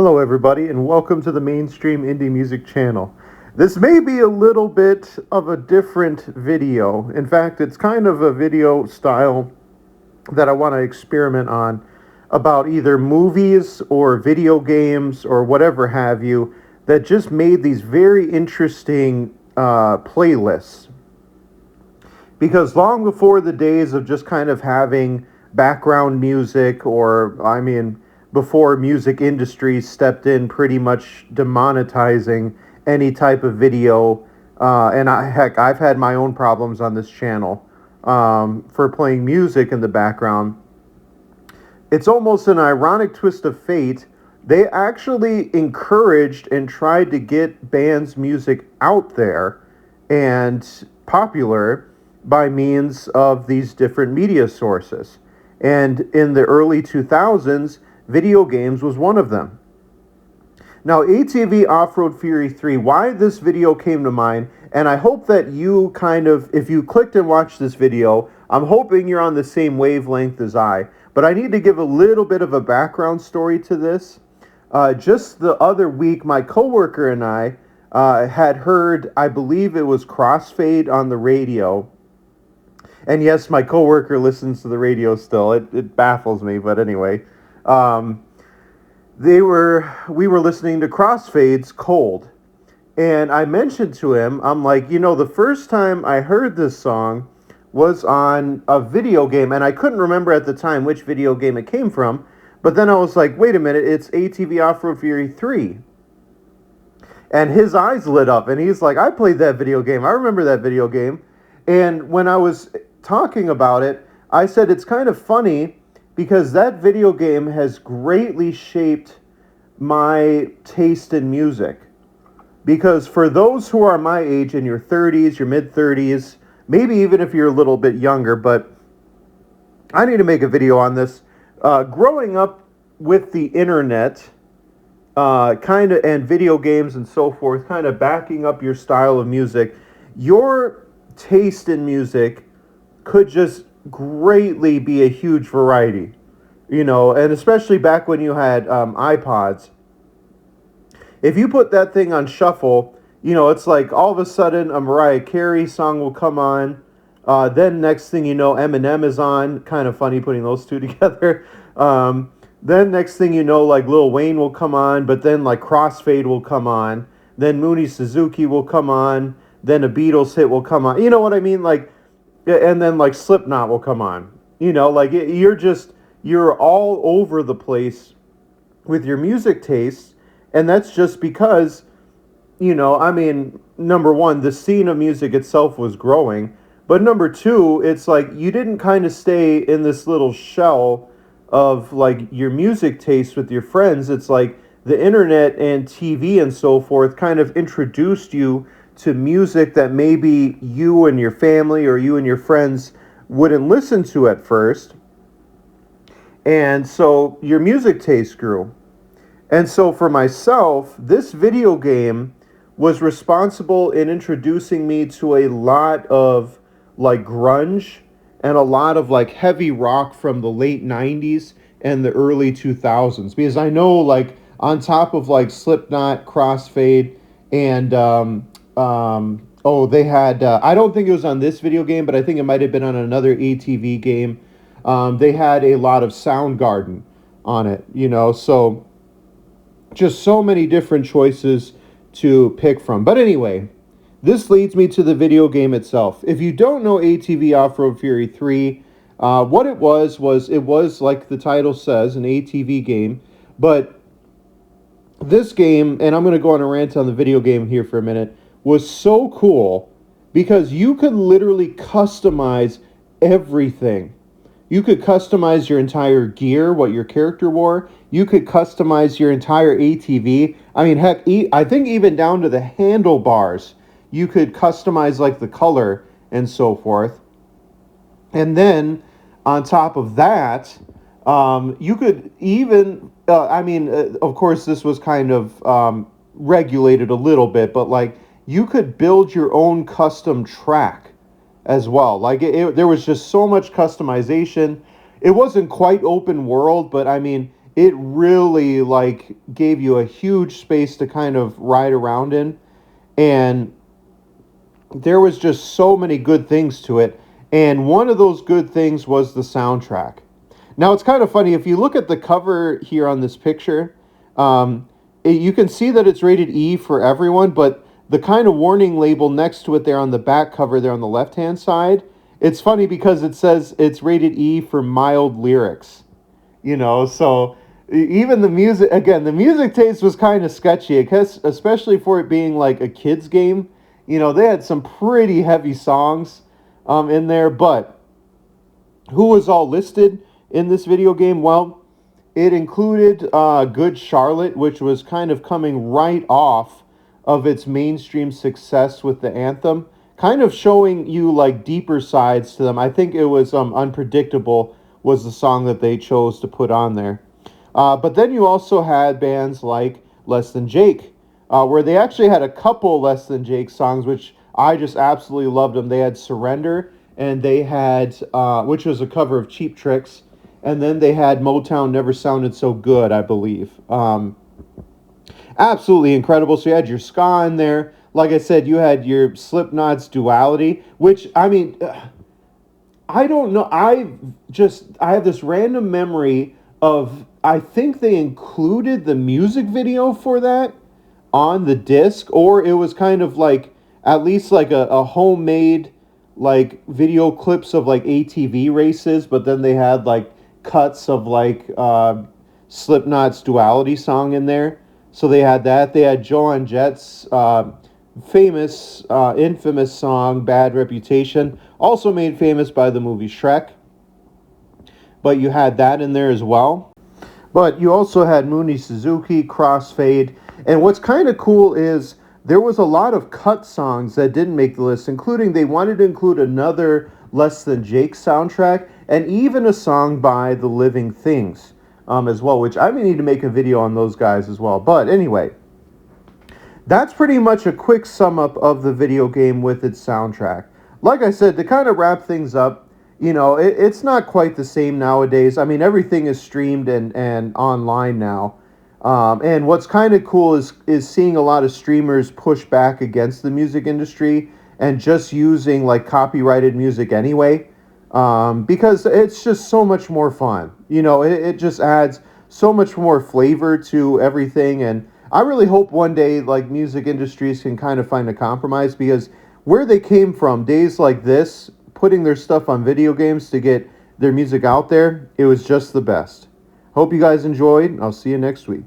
Hello everybody and welcome to the Mainstream Indie Music channel. This may be a little bit of a different video. In fact, it's kind of a video style that I want to experiment on about either movies or video games or whatever have you that just made these very interesting playlists. Because long before the days of just kind of having background music before music industries stepped in pretty much demonetizing any type of video. I've had my own problems on this channel for playing music in the background. It's almost an ironic twist of fate. They actually encouraged and tried to get bands' music out there and popular by means of these different media sources. And in the early 2000s, video games was one of them. Now, ATV Off-Road Fury 3, why this video came to mind, and I hope that you if you clicked and watched this video, I'm hoping you're on the same wavelength as I. But I need to give a little bit of a background story to this. Just the other week, my coworker and I had heard, I believe it was Crossfade on the radio. And yes, my coworker listens to the radio still. It baffles me, but anyway. We were listening to Crossfade's Cold. And I mentioned to him, I'm like, the first time I heard this song was on a video game. And I couldn't remember at the time which video game it came from. But then I was like, wait a minute, it's ATV Off-Road Fury 3. And his eyes lit up. And he's like, I played that video game. I remember that video game. And when I was talking about it, I said it's kind of funny because that video game has greatly shaped my taste in music. Because for those who are my age, in your 30s, your mid-30s, maybe even if you're a little bit younger, but I need to make a video on this. Growing up with the internet, and video games and so forth, kind of backing up your style of music, your taste in music could just greatly be a huge variety, and especially back when you had iPods. If you put that thing on shuffle, it's like all of a sudden a Mariah Carey song will come on. Then next thing you know, Eminem is on. Kind of funny putting those two together. Then next thing you know, like Lil Wayne will come on, but then like Crossfade will come on. Then Mooney Suzuki will come on. Then a Beatles hit will come on. You know what I mean? And then like Slipknot will come on. You're all over the place with your music tastes. And that's just because, number one, the scene of music itself was growing. But number two, it's like you didn't kind of stay in this little shell of like your music taste with your friends. It's like the internet and TV and so forth kind of introduced you to music that maybe you and your family or you and your friends wouldn't listen to at first. And so your music taste grew. And so for myself, this video game was responsible in introducing me to a lot of like grunge and a lot of like heavy rock from the late 90s and the early 2000s. Because I know like on top of like Slipknot, Crossfade, and they had, I don't think it was on this video game, but I think it might have been on another ATV game. They had a lot of Soundgarden on it, so just so many different choices to pick from. But anyway, this leads me to the video game itself. If you don't know ATV Off-Road Fury 3, what it was like the title says, an ATV game. But this game, and I'm going to go on a rant on the video game here for a minute, was so cool because you could literally customize everything. You could customize your entire gear, what your character wore. You could customize your entire ATV. I mean, heck, I think even down to the handlebars, you could customize like the color and so forth. And then on top of that, you could even, of course, this was kind of regulated a little bit, but like you could build your own custom track as well. Like there was just so much customization. It wasn't quite open world, but I mean, it really like gave you a huge space to kind of ride around in. And there was just so many good things to it. And one of those good things was the soundtrack. Now, it's kind of funny. If you look at the cover here on this picture, you can see that it's rated E for everyone, but the kind of warning label next to it there on the back cover there on the left-hand side, it's funny because it says it's rated E for mild lyrics. So even the music, again, the music taste was kind of sketchy, especially for it being like a kid's game. They had some pretty heavy songs in there, but who was all listed in this video game? Well, it included Good Charlotte, which was kind of coming right off of its mainstream success with the anthem, kind of showing you like deeper sides to them. I think it was Unpredictable was the song that they chose to put on there. But then you also had bands like Less Than Jake, where they actually had a couple Less Than Jake songs, which I just absolutely loved them. They had Surrender, and they had, which was a cover of Cheap Tricks, and then they had Motown Never Sounded So Good, I believe. Absolutely incredible. So you had your ska in there. Like I said, you had your Slipknot's Duality, which, I mean, I don't know. I have this random memory of, I think they included the music video for that on the disc, or it was kind of like, at least like a homemade, like, video clips of like ATV races, but then they had like cuts of like Slipknot's Duality song in there. So they had that. They had Joan Jett's famous, infamous song, Bad Reputation, also made famous by the movie Shrek. But you had that in there as well. But you also had Mooney Suzuki, Crossfade. And what's kind of cool is there was a lot of cut songs that didn't make the list, including they wanted to include another Less Than Jake soundtrack, and even a song by The Living Things as well, which I may need to make a video on those guys as well. But anyway, that's pretty much a quick sum up of the video game with its soundtrack. Like I said, to kind of wrap things up, it's not quite the same nowadays. I mean, everything is streamed and online now. And what's kind of cool is seeing a lot of streamers push back against the music industry and just using like copyrighted music anyway, because it's just so much more fun. It just adds so much more flavor to everything. And I really hope one day like music industries can kind of find a compromise, because where they came from, days like this, putting their stuff on video games to get their music out there, it was just the best. Hope you guys enjoyed. I'll see you next week.